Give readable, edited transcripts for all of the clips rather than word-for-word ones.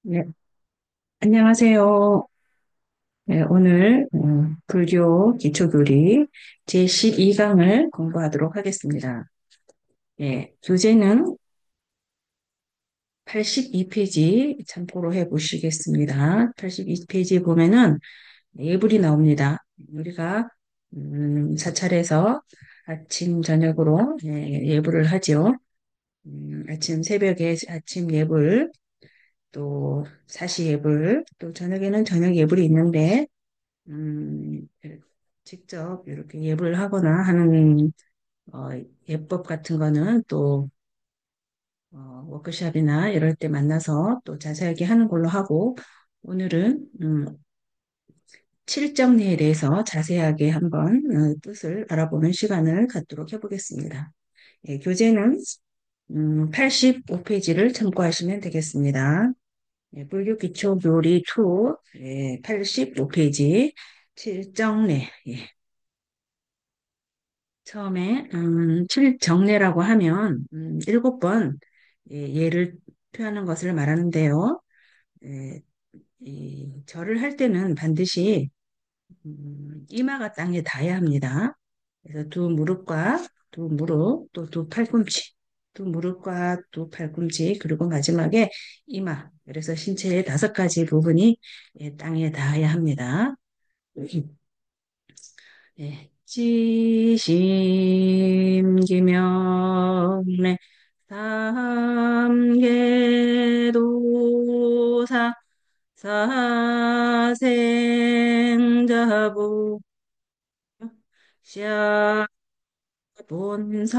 네, 안녕하세요. 네, 오늘 불교 기초교리 제12강을 공부하도록 하겠습니다. 예, 교재는 82페이지 참고로 해 보시겠습니다. 82페이지 보면은 예불이 나옵니다. 우리가 사찰에서 아침 저녁으로 예불을 하죠. 아침 새벽에 아침 예불, 또 사시 예불, 또 저녁에는 저녁 예불이 있는데 그 직접 이렇게 예불 하거나 하는 어, 예법 같은 거는 또 워크숍이나 이럴 때 만나서 또 자세하게 하는 걸로 하고 오늘은 칠정리에 대해서 자세하게 한번 뜻을 알아보는 시간을 갖도록 해보겠습니다. 예, 교재는 85페이지를 참고하시면 되겠습니다. 예, 불교 기초 교리 2 예, 85페이지 칠정례 예, 처음에 칠정례라고 하면 일곱 번 예를 표하는 것을 말하는데요. 예, 이 절을 할 때는 반드시 이마가 땅에 닿아야 합니다. 그래서 두 무릎과 두 무릎 또 두 팔꿈치, 두 무릎과 두 팔꿈치 그리고 마지막에 이마. 그래서 신체의 다섯 가지 부분이 땅에 닿아야 합니다. 예, 지심기명래 삼계도사 사생자부 샤본사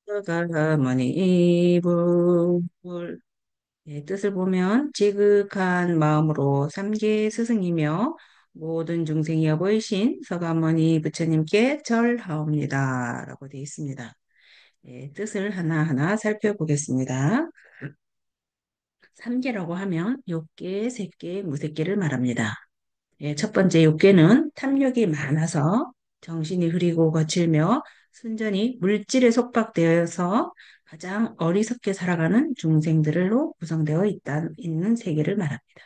서가모니불 뜻을 보면 지극한 마음으로 삼계 스승이며 모든 중생이여 보이신 서가모니 부처님께 절하옵니다. 라고 되어 있습니다. 뜻을 하나하나 살펴보겠습니다. 삼계라고 하면 욕계, 색계, 무색계를 말합니다. 첫 번째 욕계는 탐욕이 많아서 정신이 흐리고 거칠며 순전히 물질에 속박되어서 가장 어리석게 살아가는 중생들로 구성되어 있는 세계를 말합니다.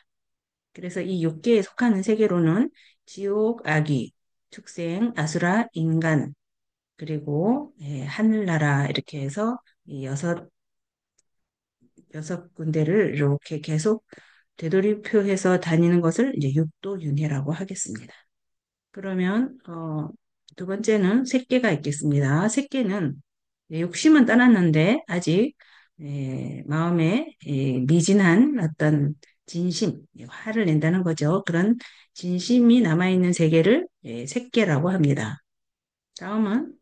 그래서 이 육계에 속하는 세계로는 지옥, 아기, 축생, 아수라, 인간, 그리고 하늘나라 이렇게 해서 이 여섯 군데를 이렇게 계속 되돌이표해서 다니는 것을 이제 육도윤회라고 하겠습니다. 그러면 두 번째는 색계가 있겠습니다. 색계는 욕심은 떠났는데 아직 마음에 미진한 어떤 진심, 화를 낸다는 거죠. 그런 진심이 남아있는 세계를 색계라고 합니다. 다음은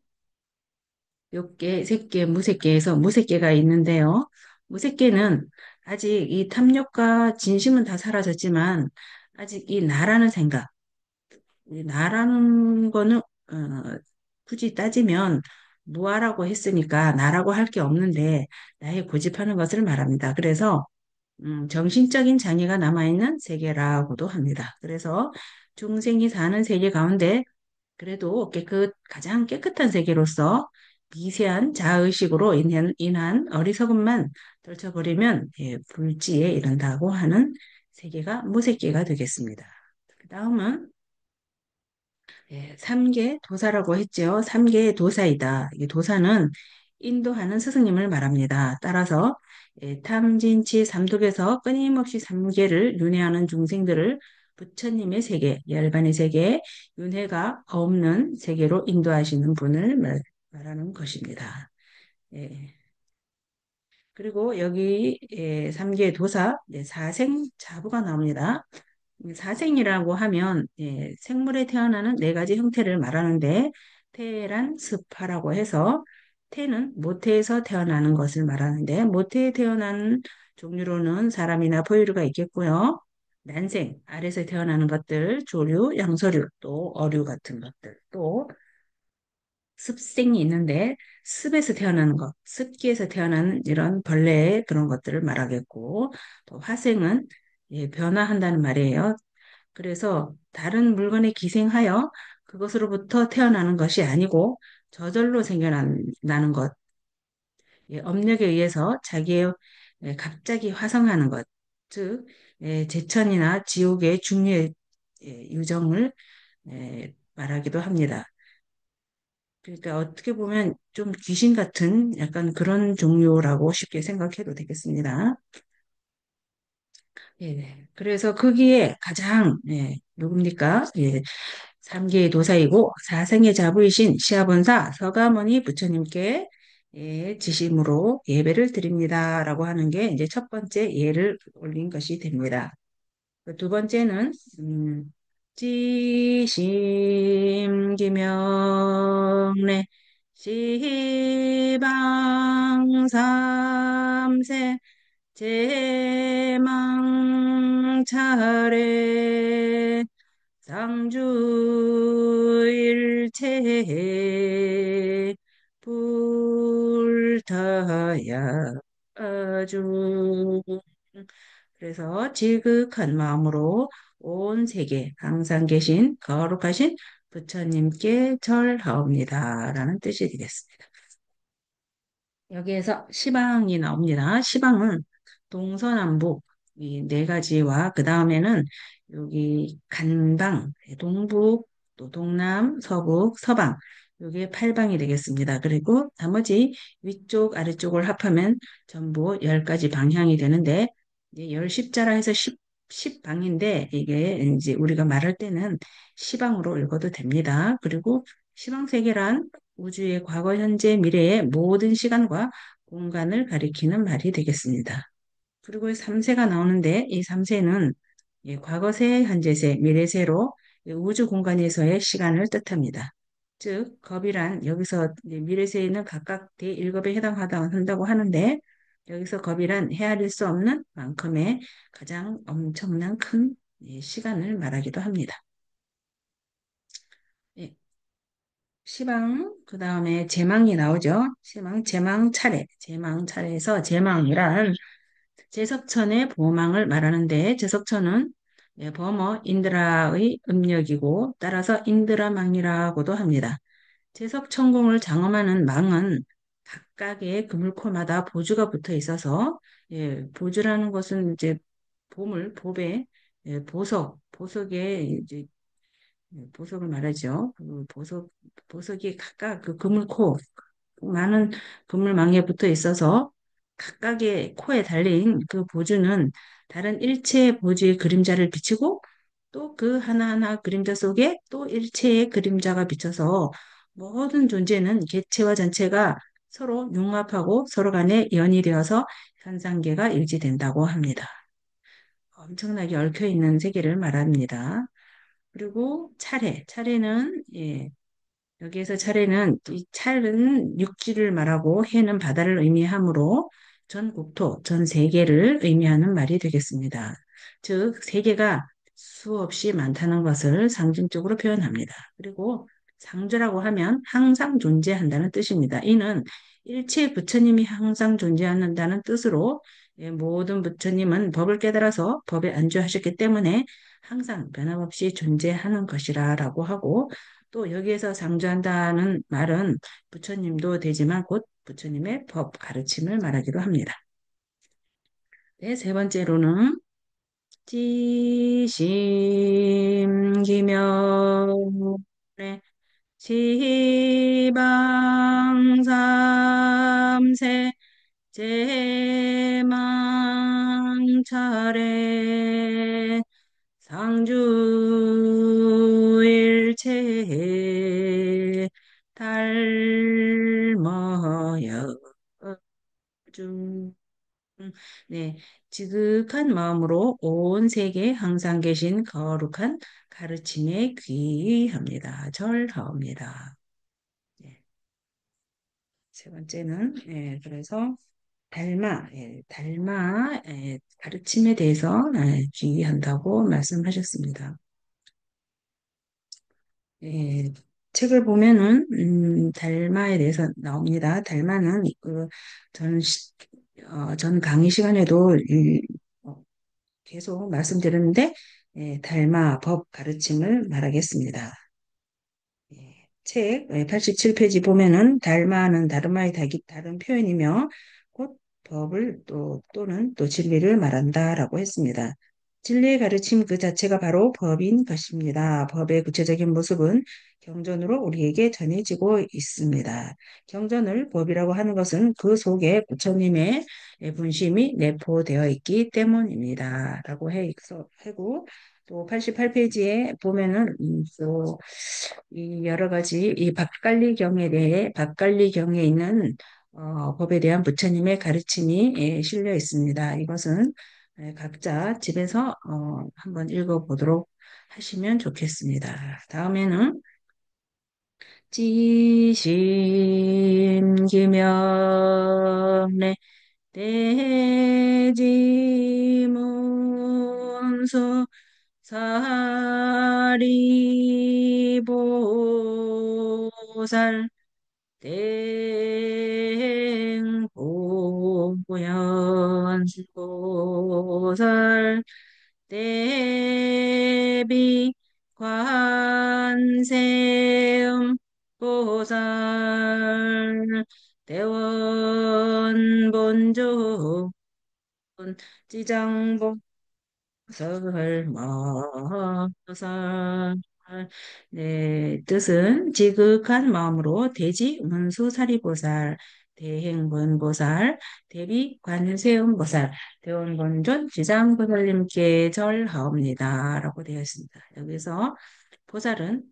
욕계, 색계, 무색계에서 무색계가 있는데요. 무색계는 아직 이 탐욕과 진심은 다 사라졌지만 아직 이 나라는 생각, 이 나라는 거는 굳이 따지면 무아라고 했으니까 나라고 할 게 없는데 나의 고집하는 것을 말합니다. 그래서 정신적인 장애가 남아있는 세계라고도 합니다. 그래서 중생이 사는 세계 가운데 그래도 가장 깨끗한 세계로서 미세한 자의식으로 인한 어리석음만 떨쳐버리면 불지에 이른다고 하는 세계가 무색계가 되겠습니다. 그 다음은 삼계 도사라고 했죠. 삼계의 도사이다. 이 도사는 인도하는 스승님을 말합니다. 따라서 탐진치 삼독에서 끊임없이 삼계를 윤회하는 중생들을 부처님의 세계, 열반의 세계, 윤회가 없는 세계로 인도하시는 분을 말하는 것입니다. 예. 그리고 여기 삼계 도사 사생자부가 나옵니다. 사생이라고 하면 생물에 태어나는 네 가지 형태를 말하는데 태란 습하라고 해서 태는 모태에서 태어나는 것을 말하는데 모태에 태어나는 종류로는 사람이나 포유류가 있겠고요. 난생, 알에서 태어나는 것들, 조류, 양서류, 또 어류 같은 것들, 또 습생이 있는데 습에서 태어나는 것, 습기에서 태어나는 이런 벌레의 그런 것들을 말하겠고 또 화생은 변화한다는 말이에요. 그래서 다른 물건에 기생하여 그것으로부터 태어나는 것이 아니고 저절로 생겨나는 것. 업력에 의해서 자기의 갑자기 화성하는 것, 즉 제천이나 지옥의 중류의 유정을 말하기도 합니다. 그러니까 어떻게 보면 좀 귀신 같은 약간 그런 종류라고 쉽게 생각해도 되겠습니다. 예, 그래서 거기에 가장 누굽니까? 삼계의 도사이고 사생의 자부이신 시아본사 서가모니 부처님께 지심으로 예배를 드립니다라고 하는 게 이제 첫 번째 예를 올린 것이 됩니다. 그두 번째는 지심기명래 시방삼세 제망차례 상주일체 불타야 아주 그래서 지극한 마음으로 온 세계 항상 계신 거룩하신 부처님께 절하옵니다라는 뜻이 되겠습니다. 여기에서 시방이 나옵니다. 시방은 동서남북 이 네 가지와 그 다음에는 여기 간방, 동북, 또 동남, 서북, 서방 여기 팔방이 되겠습니다. 그리고 나머지 위쪽, 아래쪽을 합하면 전부 10가지 방향이 되는데 이제 열 십자라 해서 십방인데 이게 이제 우리가 말할 때는 시방으로 읽어도 됩니다. 그리고 시방세계란 우주의 과거, 현재, 미래의 모든 시간과 공간을 가리키는 말이 되겠습니다. 그리고 이 3세가 나오는데 이 3세는 과거세, 현재세, 미래세로 이 우주 공간에서의 시간을 뜻합니다. 즉, 겁이란 여기서 이제 미래세에는 각각 대1급에 해당한다고 하는데 여기서 겁이란 헤아릴 수 없는 만큼의 가장 엄청난 큰 시간을 말하기도 합니다. 예, 시방, 그 다음에 제망이 나오죠. 시방, 제망 차례. 제망 차례에서 제망이란 제석천의 보망을 말하는데 제석천은 범어 인드라의 음력이고 따라서 인드라망이라고도 합니다. 제석천공을 장엄하는 망은 각각의 그물코마다 보주가 붙어 있어서 보주라는 것은 이제 보물, 보배, 보석에 이제 보석을 말하죠. 그 보석이 각각 그 그물코 많은 그물망에 붙어 있어서 각각의 코에 달린 그 보주는 다른 일체의 보주의 그림자를 비치고 또 그 하나하나 그림자 속에 또 일체의 그림자가 비쳐서 모든 존재는 개체와 전체가 서로 융합하고 서로 간에 연이 되어서 현상계가 유지된다고 합니다. 엄청나게 얽혀 있는 세계를 말합니다. 그리고 차례는 여기에서 차례는 이 찰은 육지를 말하고 해는 바다를 의미하므로 전 국토, 전 세계를 의미하는 말이 되겠습니다. 즉 세계가 수없이 많다는 것을 상징적으로 표현합니다. 그리고 상주라고 하면 항상 존재한다는 뜻입니다. 이는 일체 부처님이 항상 존재한다는 뜻으로 모든 부처님은 법을 깨달아서 법에 안주하셨기 때문에 항상 변함없이 존재하는 것이라고 하고 또 여기에서 상주한다는 말은 부처님도 되지만 곧 부처님의 법 가르침을 말하기도 합니다. 네, 세 번째로는 지심기명의 시방삼세 제망차례 상주일체 달머여 중 네, 지극한 마음으로 온 세계에 항상 계신 거룩한 가르침에 귀의합니다. 절하옵니다. 네, 세 번째는 그래서 달마 가르침에 대해서 귀의한다고 말씀하셨습니다. 예, 책을 보면은 달마에 대해서 나옵니다. 달마는 전, 시- 전 강의 시간에도 어, 계속 말씀드렸는데 달마 법 가르침을 말하겠습니다. 예. 책 87페이지 보면은 달마는 다름아의 다른 표현이며 곧 법을 또는 또 진리를 말한다라고 했습니다. 진리의 가르침 그 자체가 바로 법인 것입니다. 법의 구체적인 모습은 경전으로 우리에게 전해지고 있습니다. 경전을 법이라고 하는 것은 그 속에 부처님의 분심이 내포되어 있기 때문입니다. 라고 하고 또 88페이지에 보면은 이 여러 가지 이 박갈리경에 대해 박갈리경에 있는 법에 대한 부처님의 가르침이 실려 있습니다. 이것은 각자 집에서 한번 읽어보도록 하시면 좋겠습니다. 다음에는 지심기명래 대지문수 사리보살 땡보현보살 대비 관세음 보살 대원본조 지장보 설마설 네, 뜻은 지극한 마음으로 대지 문수사리보살, 대행본보살, 대비 관세음보살, 대원본존 지장보살님께 절하옵니다. 라고 되어 있습니다. 여기서 보살은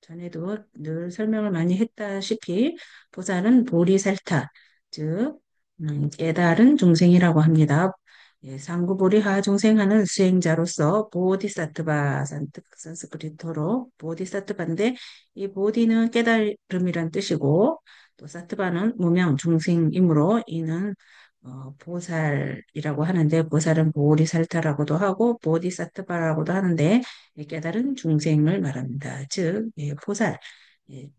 전에도 늘 설명을 많이 했다시피 보살은 보리살타, 즉 깨달은 중생이라고 합니다. 예, 상구보리하 중생하는 수행자로서 보디사트바 산스크리트로 보디사트바인데 이 보디는 깨달음이란 뜻이고 또 사트바는 무명 중생이므로 이는 보살이라고 하는데 보살은 보리살타라고도 하고 보디사트바라고도 하는데 깨달은 중생을 말합니다. 즉 보살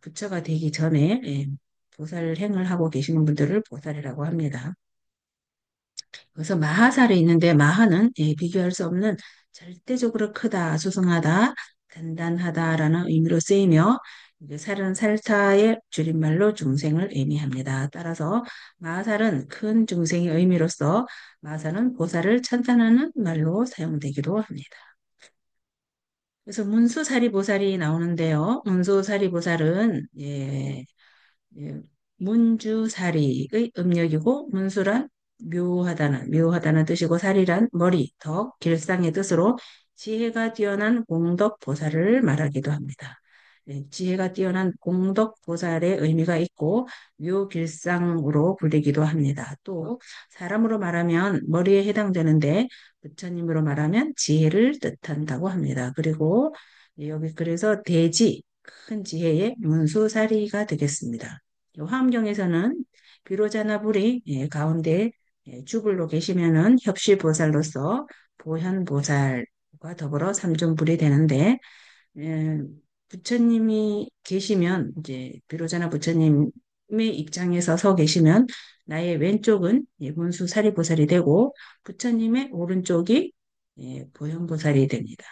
부처가 되기 전에 보살 행을 하고 계시는 분들을 보살이라고 합니다. 그래서 마하살이 있는데 마하는 비교할 수 없는 절대적으로 크다, 수승하다, 단단하다라는 의미로 쓰이며 이게 살은 살타의 줄임말로 중생을 의미합니다. 따라서 마하살은 큰 중생의 의미로서 마하살은 보살을 찬탄하는 말로 사용되기도 합니다. 그래서 문수사리보살이 나오는데요. 문수사리보살은 예, 문주사리의 음력이고 문수란 묘하다는 뜻이고 사리란 머리, 덕, 길상의 뜻으로 지혜가 뛰어난 공덕보살을 말하기도 합니다. 지혜가 뛰어난 공덕보살의 의미가 있고 묘길상으로 불리기도 합니다. 또 사람으로 말하면 머리에 해당되는데 부처님으로 말하면 지혜를 뜻한다고 합니다. 그리고 여기 그래서 대지, 큰 지혜의 문수사리가 되겠습니다. 화엄경에서는 비로자나 불이 가운데 주불로 계시면은 협시보살로서 보현보살과 더불어 삼존불이 되는데 예, 부처님이 계시면 이제 비로자나 부처님의 입장에서 서 계시면 나의 왼쪽은 문수사리보살이 되고 부처님의 오른쪽이 보현보살이 됩니다.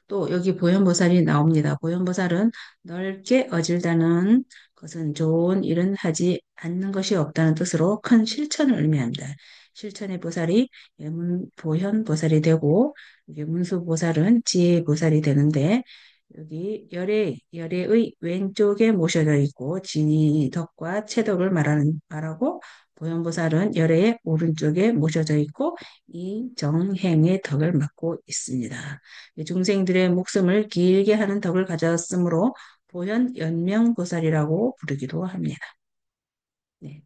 또 여기 보현보살이 나옵니다. 보현보살은 넓게 어질다는 것은 좋은 일은 하지 않는 것이 없다는 뜻으로 큰 실천을 의미합니다. 실천의 보살이 보현보살이 되고 이게 문수보살은 지혜보살이 되는데 여기 열애의 왼쪽에 모셔져 있고 진이 덕과 채덕을 말하고 보현보살은 열애의 오른쪽에 모셔져 있고 이 정행의 덕을 맡고 있습니다. 중생들의 목숨을 길게 하는 덕을 가졌으므로 보현 연명보살이라고 부르기도 합니다. 네.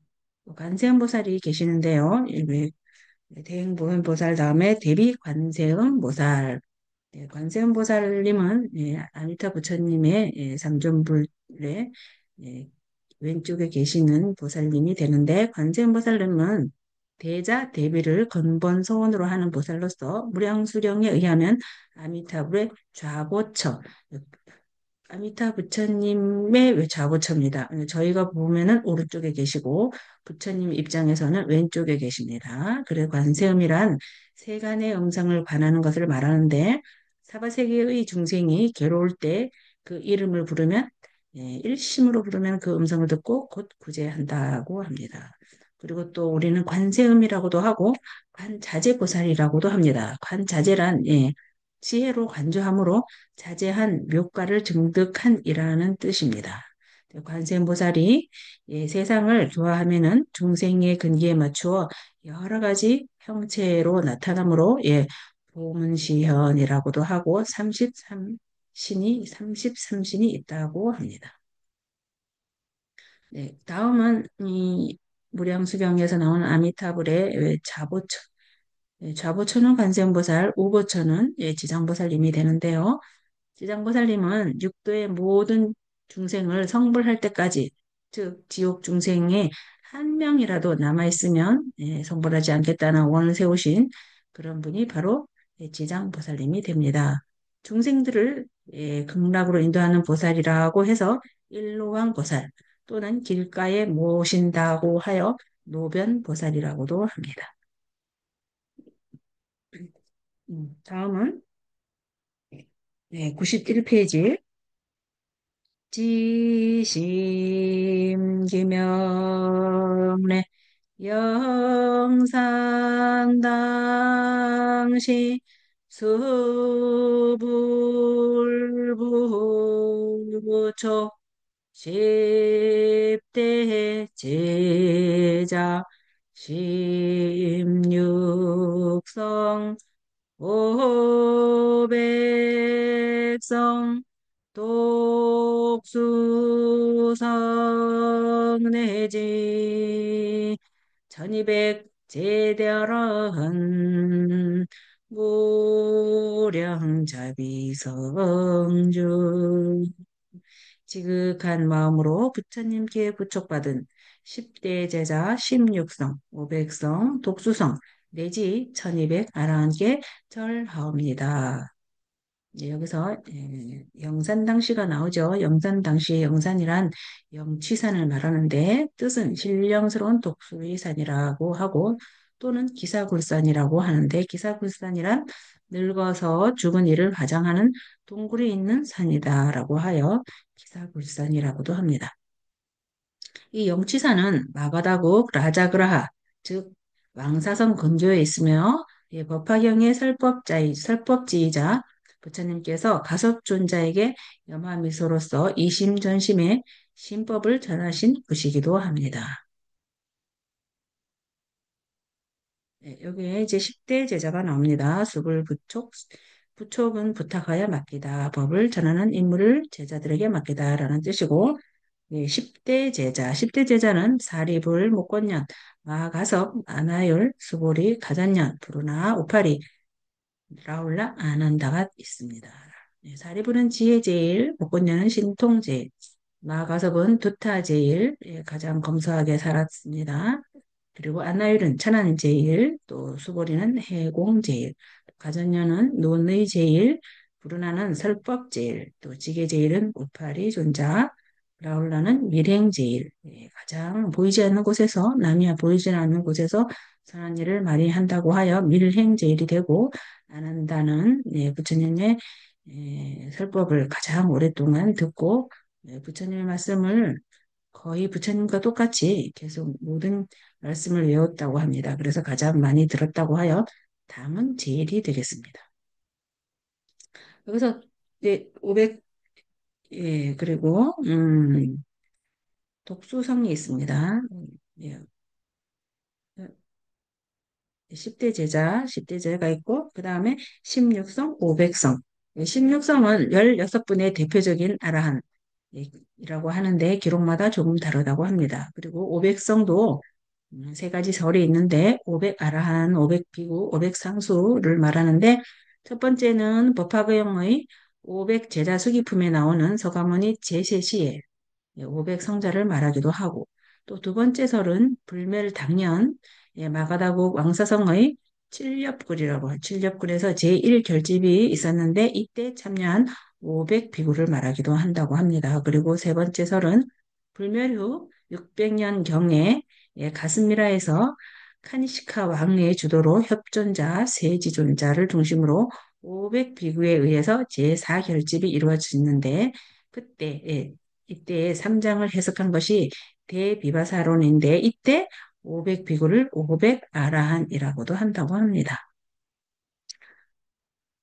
관세음보살이 계시는데요. 대행보현보살 다음에 대비 관세음보살. 네, 관세음보살님은 아미타 부처님의 삼존불의 예, 왼쪽에 계시는 보살님이 되는데 관세음보살님은 대자 대비를 근본 소원으로 하는 보살로서 무량수령에 의하면 아미타불의 좌보처 아미타 부처님의 좌보처입니다. 저희가 보면은 오른쪽에 계시고 부처님 입장에서는 왼쪽에 계십니다. 그래서 관세음이란 세간의 음성을 관하는 것을 말하는데 사바세계의 중생이 괴로울 때 그 이름을 부르면 일심으로 부르면 그 음성을 듣고 곧 구제한다고 합니다. 그리고 또 우리는 관세음이라고도 하고 관자재보살이라고도 합니다. 관자재란 지혜로 관조함으로 자제한 묘가를 증득한이라는 뜻입니다. 관세음보살이 세상을 교화하면은 중생의 근기에 맞추어 여러 가지 형체로 나타나므로 보문시현이라고도 하고 33신이 있다고 합니다. 네, 다음은 이 무량수경에서 나오는 아미타불의 자보처, 좌보처는 관세음보살, 우보처는 지장보살님이 되는데요. 지장보살님은 육도의 모든 중생을 성불할 때까지, 즉 지옥 중생에 한 명이라도 남아있으면 성불하지 않겠다는 원을 세우신 그런 분이 바로 지장보살님이 됩니다. 중생들을 극락으로 인도하는 보살이라고 해서 일로왕보살 또는 길가에 모신다고 하여 노변보살이라고도 합니다. 다음은 91페이지 지심기명래 영산당시 수불부초 십대 제자 십육성 오백성 독수성 내지 천이백 제대어른 무량자비성주 지극한 마음으로 부처님께 부촉받은 10대 제자 16성, 500성, 독수성 내지 1200 아라한께 절하옵니다. 여기서 영산당시가 나오죠. 영산당시 영산이란 영취산을 말하는데 뜻은 신령스러운 독수리 산이라고 하고 또는 기사굴산이라고 하는데 기사굴산이란 늙어서 죽은 이를 화장하는 동굴이 있는 산이다라고 하여 기사굴산이라고도 합니다. 이 영취사는 마가다국 라자그라하, 즉 왕사성 근교에 있으며 법화경의 설법지이자 부처님께서 가섭존자에게 염화미소로서 이심전심의 신법을 전하신 곳이기도 합니다. 여기에 이제 10대 제자가 나옵니다. 수불부촉, 부촉은 부탁하여 맡기다, 법을 전하는 임무를 제자들에게 맡기다라는 뜻이고 10대 제자, 10대 제자는 사리불, 목권년, 마가섭, 아나율, 수보리, 가잔년, 부르나, 오파리, 라울라, 아난다가 있습니다. 사리불은 지혜제일, 목권년은 신통제일, 마가섭은 두타제일, 가장 검소하게 살았습니다. 그리고 아나율은 천안제일, 또 수보리는 해공제일, 가전년은 논의제일, 부르나는 설법제일, 또 지게제일은 우파리 존자, 라울라는 밀행제일, 가장 보이지 않는 곳에서, 남이야 보이지 않는 곳에서 선한 일을 많이 한다고 하여 밀행제일이 되고, 아난다는 부처님의 설법을 가장 오랫동안 듣고, 부처님의 말씀을 거의 부처님과 똑같이 계속 모든 말씀을 외웠다고 합니다. 그래서 가장 많이 들었다고 하여 다음은 제일이 되겠습니다. 여기서 500 그리고 독수성이 있습니다. 예, 10대 제자, 10대 제자가 있고 그 다음에 16성, 500성. 16성은 16분의 대표적인 아라한 이라고 하는데 기록마다 조금 다르다고 합니다. 그리고 500성도 세 가지 설이 있는데 500 아라한, 500 비구, 500 상수를 말하는데 첫 번째는 법화경의 500 제자 수기품에 나오는 서가모니 제세시에 500 성자를 말하기도 하고 또 두 번째 설은 불멸당년 마가다국 왕사성의 칠렵굴이라고 칠렵굴에서 제1결집이 있었는데 이때 참여한 500 비구를 말하기도 한다고 합니다. 그리고 세 번째 설은 불멸 후 600년 경에 가스미라에서 카니시카 왕의 주도로 협존자, 세지존자를 중심으로 500비구에 의해서 제4결집이 이루어졌는데 그때 이때 3장을 해석한 것이 대비바사론인데 이때 500비구를 500아라한이라고도 한다고 합니다.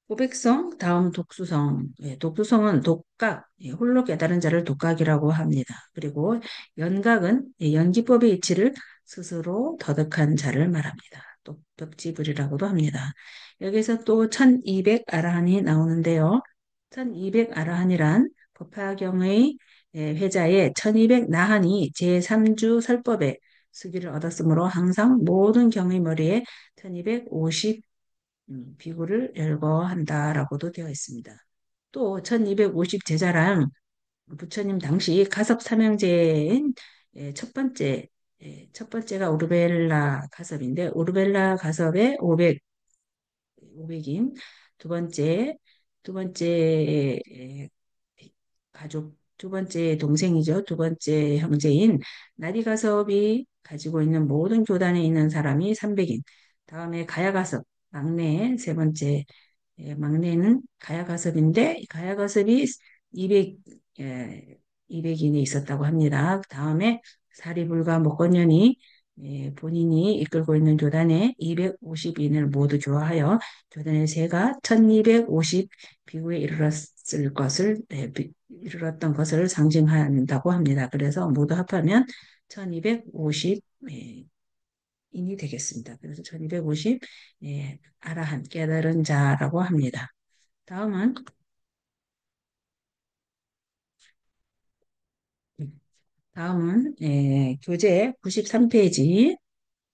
고백성, 다음 독수성. 독수성은 독각, 홀로 깨달은 자를 독각이라고 합니다. 그리고 연각은 연기법의 이치를 스스로 터득한 자를 말합니다. 또 벽지불이라고도 합니다. 여기서 또 1200아라한이 나오는데요. 1200아라한이란 법화경의 회자에 1200나한이 제3주 설법에 수기를 얻었으므로 항상 모든 경의 머리에 1250 비구를 열거한다라고도 되어 있습니다. 또 1250 제자랑 부처님 당시 가섭 삼형제인 첫 번째가 오르벨라 가섭인데 오르벨라 가섭의 500인 두 번째 가족 두 번째 동생이죠. 두 번째 형제인 나리가섭이 가지고 있는 모든 교단에 있는 사람이 300인. 다음에 가야가섭 막내 세 번째 막내는 가야가섭인데 가야가섭이 200 200인이 있었다고 합니다. 다음에 사리불과 목건년이 본인이 이끌고 있는 교단에 250인을 모두 교화하여 교단의 세가 1250 비구에 이르렀던 것을 상징한다고 합니다. 그래서 모두 합하면 1250 인이 되겠습니다. 그래서 1250 아라한 깨달은 자라고 합니다. 다음은 교재 93페이지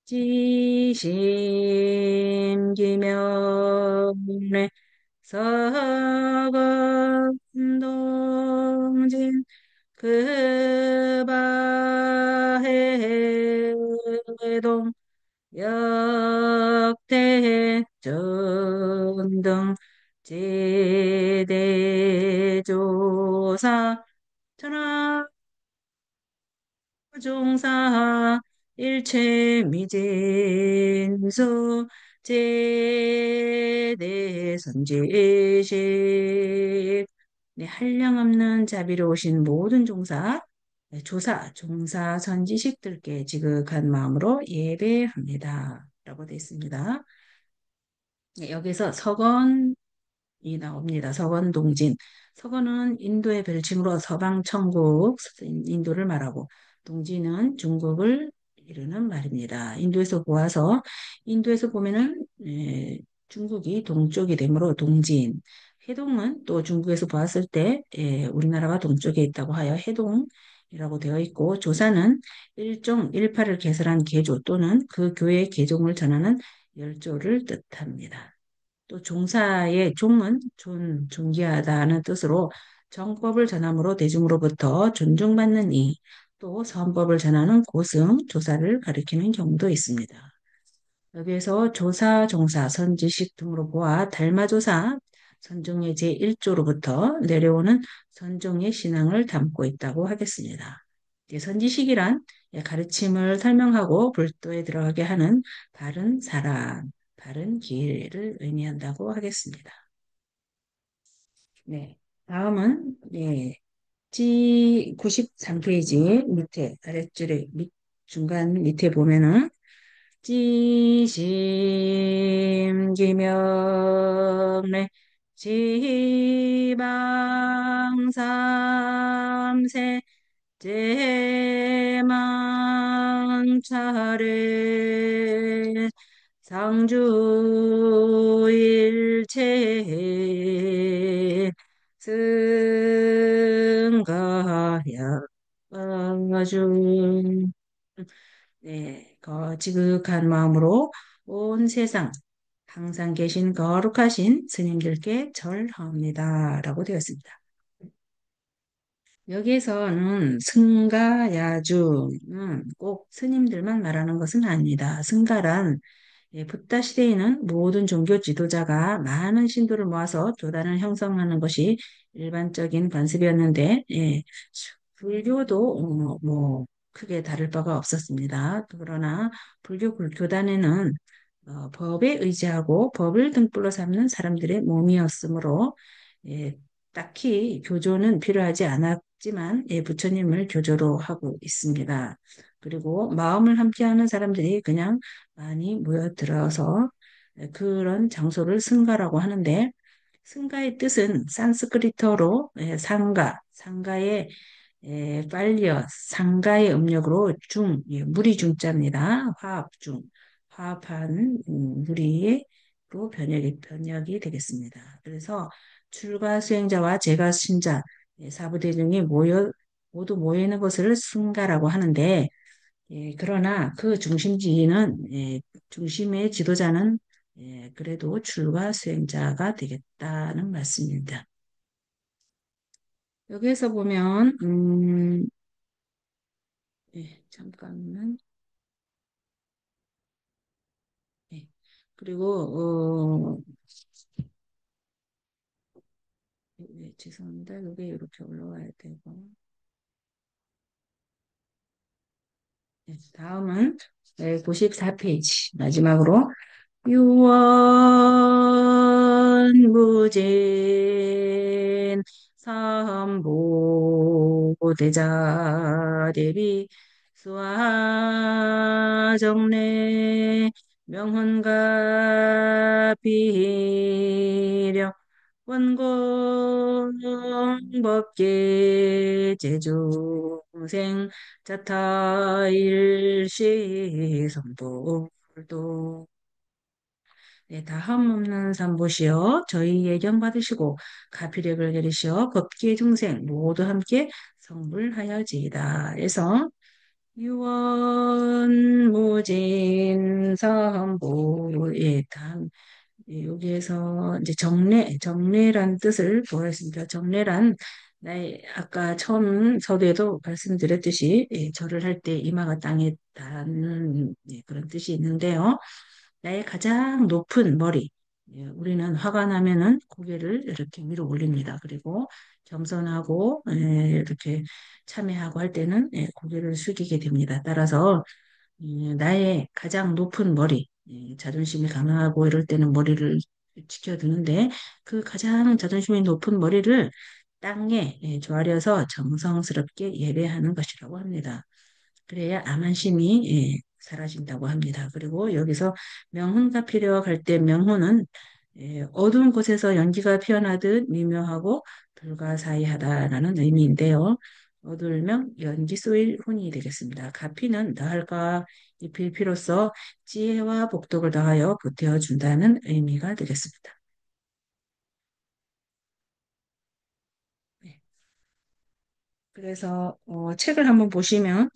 지심기명래 서건동진 그바해동 역대전등 제대조사 천하종사 일체미진수 제대선지식 한량없는 자비로우신 모든 종사 종사 선지식들께 지극한 마음으로 예배합니다. 라고 되어 있습니다. 여기서 서건 이 나옵니다. 서건동진. 서건은 인도의 별칭으로 서방천국, 인도를 말하고, 동진은 중국을 이르는 말입니다. 인도에서 보면은, 중국이 동쪽이 되므로 동진. 해동은 또 중국에서 보았을 때, 우리나라가 동쪽에 있다고 하여 해동이라고 되어 있고, 조사는 일종 일파를 개설한 계조 또는 그 교회의 계종을 전하는 열조를 뜻합니다. 또 종사의 종은 존귀하다는 뜻으로 정법을 전함으로 대중으로부터 존중받는 이, 또 선법을 전하는 고승, 조사를 가리키는 경우도 있습니다. 여기에서 조사, 종사, 선지식 등으로 보아 달마조사, 선종의 제1조로부터 내려오는 선종의 신앙을 담고 있다고 하겠습니다. 선지식이란 가르침을 설명하고 불도에 들어가게 하는 바른 사람, 바른 길을 의미한다고 하겠습니다. 네. 다음은 93페이지 밑에 아랫줄에 중간 밑에 보면은 지심기명래 지방삼세 제망차례 상주일체 승가야중 지극한 마음으로 온 세상 항상 계신 거룩하신 스님들께 절하옵니다. 라고 되어 있습니다. 여기에서는 승가야주는 꼭 스님들만 말하는 것은 아닙니다. 승가란 붓다 시대에는 모든 종교 지도자가 많은 신도를 모아서 교단을 형성하는 것이 일반적인 관습이었는데, 불교도 뭐 크게 다를 바가 없었습니다. 그러나 불교 교단에는 법에 의지하고 법을 등불로 삼는 사람들의 몸이었으므로 예, 딱히 교조는 필요하지 않았지만 부처님을 교조로 하고 있습니다. 그리고 마음을 함께하는 사람들이 그냥 많이 모여들어서 그런 장소를 승가라고 하는데 승가의 뜻은 산스크리트어로 상가의 빨리어 상가의 음력으로 물이 중자입니다. 화합한 무리로 번역이 되겠습니다. 그래서 출가 수행자와 제가 신자 사부대중이 모두 모여 있는 것을 승가라고 하는데 그러나 그 중심의 지도자는 그래도 출가 수행자가 되겠다는 말씀입니다. 여기에서 보면 잠깐만. 네. 그리고 죄송합니다. 이게 이렇게 올라와야 되고. 네, 다음은 94페이지 마지막으로 유원무진 삼보대자 대비 수화정례 명훈가 비령 원공법계 제중생 자타일시 선불도 네, 다함 없는 삼보시여 저희 예경 받으시고 가피력을 내리시어 법계 중생 모두 함께 성불하여지이다. 그래서 유원무진 삼보 여기에서 이제 정례란 뜻을 보였습니다. 정례란 아까 처음 서두에도 말씀드렸듯이 절을 할 때 이마가 땅에 닿는 그런 뜻이 있는데요. 나의 가장 높은 머리. 우리는 화가 나면은 고개를 이렇게 위로 올립니다. 그리고 겸손하고 이렇게 참회하고 할 때는 고개를 숙이게 됩니다. 따라서 나의 가장 높은 머리, 자존심이 강하고 이럴 때는 머리를 지켜두는데 그 가장 자존심이 높은 머리를 땅에 조아려서 정성스럽게 예배하는 것이라고 합니다. 그래야 암한심이 사라진다고 합니다. 그리고 여기서 명훈과 필요가 갈 때 명훈은 어두운 곳에서 연기가 피어나듯 미묘하고 불가사의하다라는 의미인데요. 어두울면 연기 쏘일 훈이 되겠습니다. 가피는 나을까 입힐 피로써 지혜와 복덕을 더하여 보태어 준다는 의미가 되겠습니다. 네. 그래서 책을 한번 보시면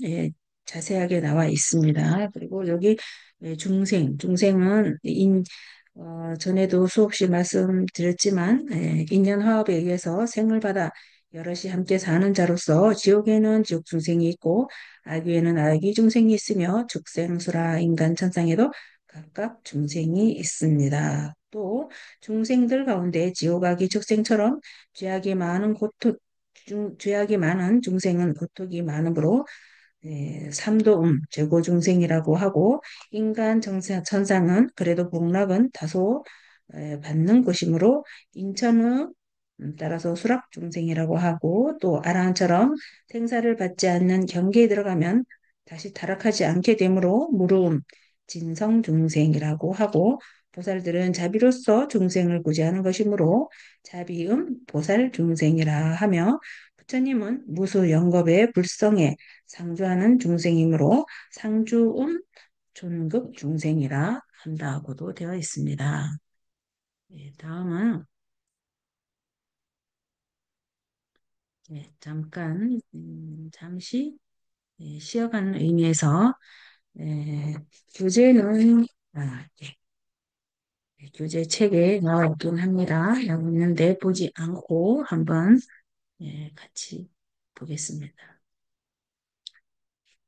자세하게 나와 있습니다. 그리고 여기 중생은 전에도 수없이 말씀드렸지만 인연화합에 의해서 생을 받아 여럿이 함께 사는 자로서 지옥에는 지옥 중생이 있고 아귀에는 아귀 중생이 있으며 축생수라 인간 천상에도 각각 중생이 있습니다. 또 중생들 가운데 지옥 아귀 축생처럼 죄악이 많은 중생은 고통이 많으므로 삼도음 최고 중생이라고 하고 천상은 그래도 복락은 다소 받는 곳이므로 인천은 따라서 수락 중생이라고 하고 또 아라한처럼 생사를 받지 않는 경계에 들어가면 다시 타락하지 않게 되므로 무르음 진성 중생이라고 하고 보살들은 자비로서 중생을 구제하는 것이므로 자비음 보살 중생이라 하며 부처님은 무수 영겁의 불성에 상주하는 중생이므로 상주음 존급 중생이라 한다고도 되어 있습니다. 다음은 잠시 쉬어가는 의미에서 예, 교재는 교재 책에 나와 있긴 합니다. 나와 있는데 보지 않고 한번 같이 보겠습니다.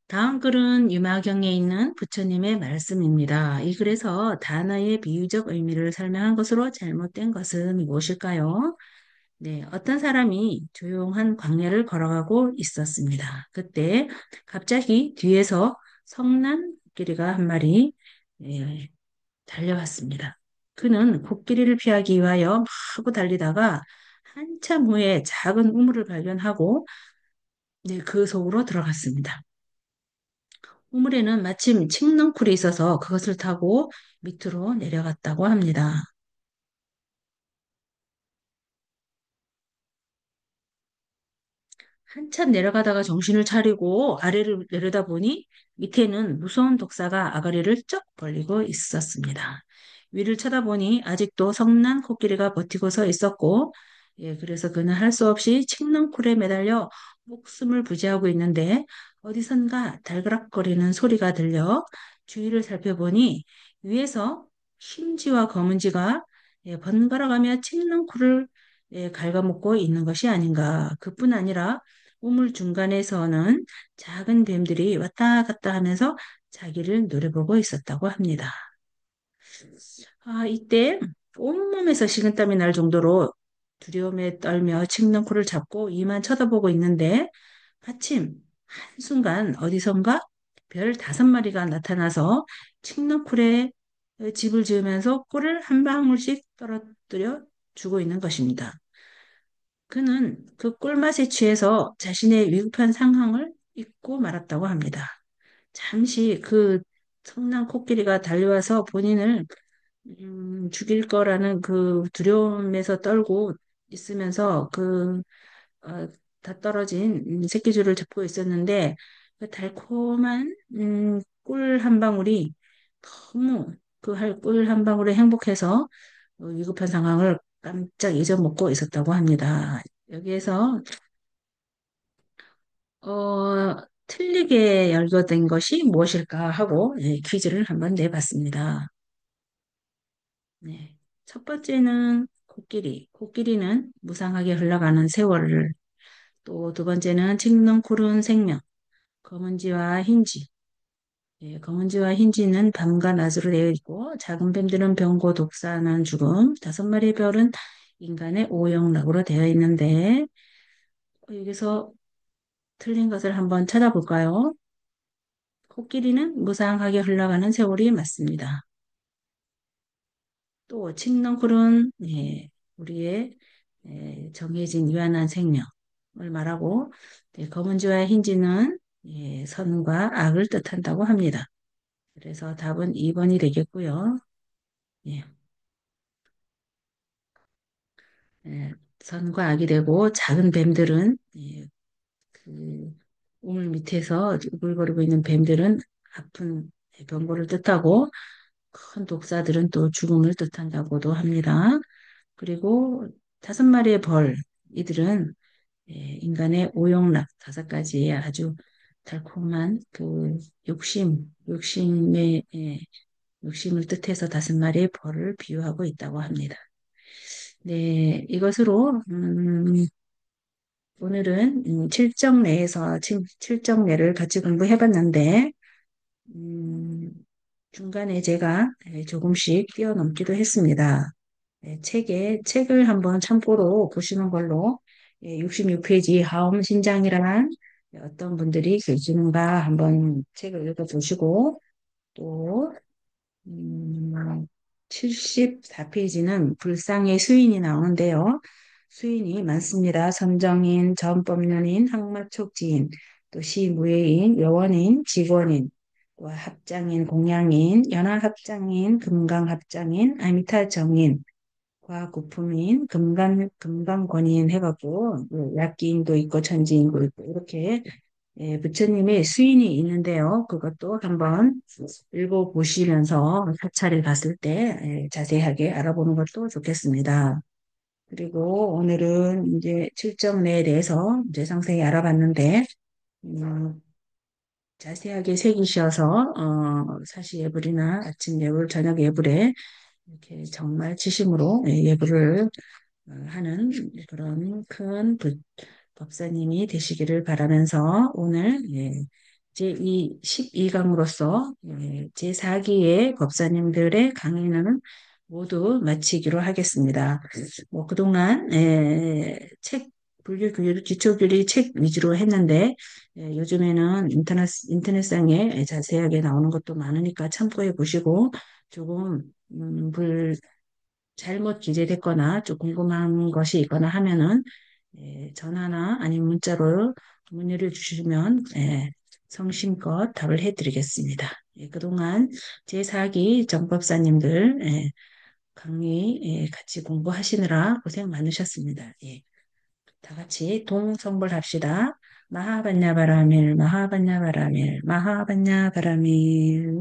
다음 글은 유마경에 있는 부처님의 말씀입니다. 이 글에서 단어의 비유적 의미를 설명한 것으로 잘못된 것은 무엇일까요? 네, 어떤 사람이 조용한 광야를 걸어가고 있었습니다. 그때 갑자기 뒤에서 성난 코끼리가 한 마리 예, 달려왔습니다. 그는 코끼리를 피하기 위하여 마구 달리다가 한참 후에 작은 우물을 발견하고 네, 그 속으로 들어갔습니다. 우물에는 마침 칡넝쿨이 있어서 그것을 타고 밑으로 내려갔다고 합니다. 한참 내려가다가 정신을 차리고 아래를 내려다보니 밑에는 무서운 독사가 아가리를 쩍 벌리고 있었습니다. 위를 쳐다보니 아직도 성난 코끼리가 버티고 서 있었고, 예, 그래서 그는 할 수 없이 칡넝쿨에 매달려 목숨을 부지하고 있는데 어디선가 달그락거리는 소리가 들려 주위를 살펴보니 위에서 흰쥐와 검은쥐가 예, 번갈아가며 칡넝쿨을 예, 갉아먹고 있는 것이 아닌가. 그뿐 아니라 우물 중간에서는 작은 뱀들이 왔다 갔다 하면서 자기를 노려보고 있었다고 합니다. 아, 이때 온몸에서 식은땀이 날 정도로 두려움에 떨며 칡넝쿨을 잡고 이만 쳐다보고 있는데 마침 한순간 어디선가 별 5마리가 나타나서 칡넝쿨에 집을 지으면서 꿀을 한 방울씩 떨어뜨려 주고 있는 것입니다. 그는 그 꿀맛에 취해서 자신의 위급한 상황을 잊고 말았다고 합니다. 잠시 그 성난 코끼리가 달려와서 본인을 죽일 거라는 그 두려움에서 떨고 있으면서 어, 다 떨어진 새끼줄을 잡고 있었는데 그 달콤한 꿀 한 방울이 너무 그 꿀 한 방울에 행복해서 위급한 상황을 깜짝 잊어먹고 있었다고 합니다. 여기에서 틀리게 열거된 것이 무엇일까 하고 예, 퀴즈를 한번 내봤습니다. 네. 첫 번째는 코끼리. 코끼리는 무상하게 흘러가는 세월을 또 두 번째는 칡넝쿨은 생명. 검은지와 흰지. 예, 검은지와 흰지는 밤과 낮으로 되어 있고 작은 뱀들은 병고 독사는 죽음. 5마리의 별은 인간의 오용락으로 되어 있는데 여기서 틀린 것을 한번 찾아볼까요? 코끼리는 무상하게 흘러가는 세월이 맞습니다. 또 칡넝쿨은 예, 우리의 예, 정해진 유한한 생명을 말하고 검은지와 흰지는 예, 선과 악을 뜻한다고 합니다. 그래서 답은 2번이 되겠고요. 예, 예, 선과 악이 되고 작은 뱀들은 예, 그 우물 밑에서 우글거리고 있는 뱀들은 아픈 병고를 뜻하고 큰 독사들은 또 죽음을 뜻한다고도 합니다. 그리고 5마리의 벌, 이들은 예, 인간의 오용락 5가지의 아주 달콤한 그 욕심을 뜻해서 5마리의 벌을 비유하고 있다고 합니다. 네, 이것으로 오늘은 칠정례를 같이 공부해봤는데 음, 중간에 제가 조금씩 뛰어넘기도 했습니다. 네, 책을 한번 참고로 보시는 걸로 66페이지 하엄신장이란 어떤 분들이 계시는가 한번 책을 읽어보시고 또 74페이지는 불상의 수인이 나오는데요. 수인이 많습니다. 선정인, 전법륜인, 항마촉지인, 또 시무예인, 여원인, 직원인, 또 합장인, 공양인, 연화합장인, 금강합장인, 아미타정인, 과구품인, 금강권인 해갖고 약기인도 있고 천지인도 있고 이렇게 예, 부처님의 수인이 있는데요. 그것도 한번 읽어보시면서 사찰에 갔을 때 예, 자세하게 알아보는 것도 좋겠습니다. 그리고 오늘은 이제 칠정례에 대해서 이제 상세히 알아봤는데 음, 자세하게 새기셔서 사시 예불이나 아침 예불, 저녁 예불에 이렇게 정말 지심으로 예, 예불을 하는 그런 큰 법사님이 되시기를 바라면서 오늘 예, 제2 12강으로서 제4기의 법사님들의 강의는 모두 마치기로 하겠습니다. 뭐 그동안 불교 교육 기초교리 책 위주로 했는데 요즘에는 인터넷상에 자세하게 나오는 것도 많으니까 참고해 보시고 조금 잘못 기재됐거나 좀 궁금한 것이 있거나 하면은 전화나 아니면 문자로 문의를 주시면 성심껏 답을 해드리겠습니다. 그동안 제4기 정법사님들 강의 같이 공부하시느라 고생 많으셨습니다. 다 같이 동성불합시다. 마하반야바라밀, 마하반야바라밀, 마하반야바라밀.